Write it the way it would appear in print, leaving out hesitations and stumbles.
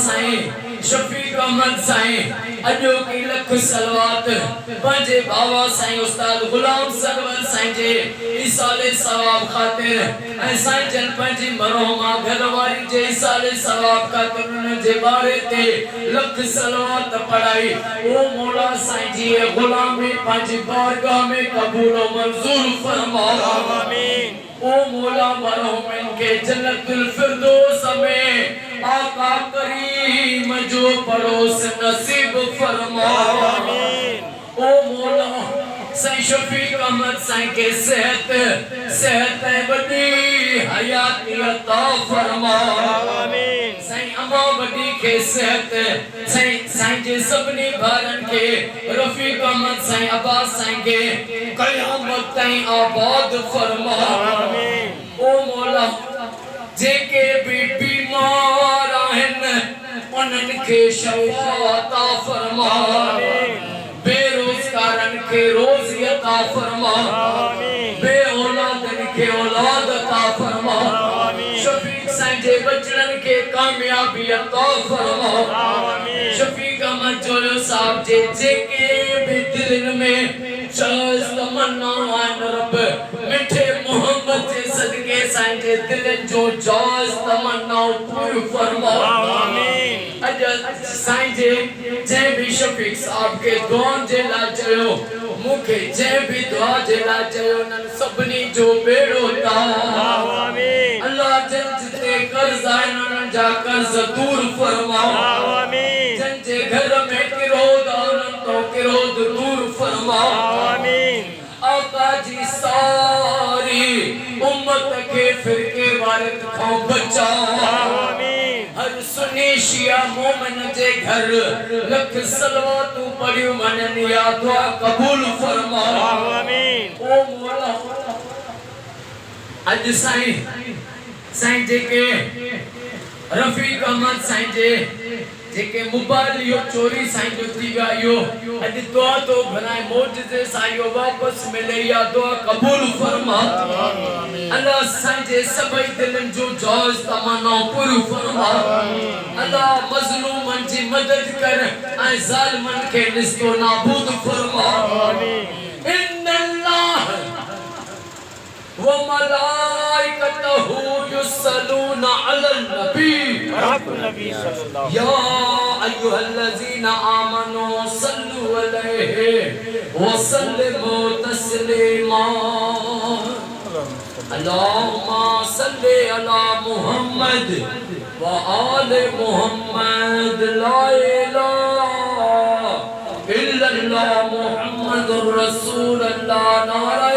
साईं शफीक अहमद साईं अजो की लख सलवात पंजे बाबा साईं उस्ताद गुलाम सरवर साईं जे इसाले सवाब खातिर ऐ साईं जन पंजी मरहुमा घरवारी जे इसाले सवाब खातिर उन जे बारे ते लख सलवात पढ़ाई ओ मौला साईं जी गुलामी पंजी बारगाह में कबूल और मंजूर फरमा आमीन। ओ मौला मरहुम के जन्नतुल फिरदौस में आका करीम जो पड़ोस नसीब फरमा आमीन। ओ मौला साईं शफीक अहमद साईं के सेहत बड़ी हयाती अता फरमा आमीन। साईं अम्मा बड़ी के सेहत साईं जे सबनी भारन के रफीक अहमद साईं अब्बास साईं के कयामत ताईं आबाद फरमा आमीन। ओ मौला जेके भी बीमार आहिन उनन के शफा अता फरमा आमीन। बेरोजगारन के रोजी अता फरमा आमीन। बे औलादन के औलाद अता फरमा आमीन। शफीक साईं जे बचड़न के कामयाबी अता फरमा आमीन। शफीक अहमद जोलो साहब जे जेके भी दिलन में चाहत तमन्ना आन रब मिठे मोहब्बत के सदके साईं जे दिल जो चाहत तमन्ना पूरी फरमा आमीन। अज साईं जे भी शफीक साहब के दुआ जे ला चयो मुखे जे भी दुआ जे ला चयो नन सबनी जो बेड़ो ता आमीन। अल्लाह जन जिते कर्ज आए नन जा कर्ज दूर फरमा आमीन। जन जे घर में किरोध आनन तो किरोध दूर फरमा आमीन। आका जी सारी उम्मत के फिरके वारित खां बचा आमीन। हर सुन्नी शिया मोमिन जे घर लख सलवातू पढ़ियो मनन या दुआ कबूल फरमा आमीन। ओ मौला अज साईं जे के रफीक अहमद साईं जेके मोबाइल यो चोरी साईं जो थी वियो अज दुआ तो बनाए मौजूदे साईं वापस मिले या दुआ कबूल फरमा आमीन। अल्लाह साईं जे सभई दिलन जो जायज तमन्ना पूरी फरमा आमीन। अल्लाह मजलूमन जी मदद कर ऐ जालिमन के निस्तो नाबूद फरमा आमीन। इन्नल्लाह व मलाइकतहू युसल्लूना अलल नबी या अय्युहल्लज़ीना आमनू सल्लु अलैहि व सल्लिमू तस्लीमा। अल्लाहुम्मा सल्लि अला मुहम्मद व आले मुहम्मद ला इलाहा इल्लल्लाह मुहम्मदुर रसूलुल्लाह नारा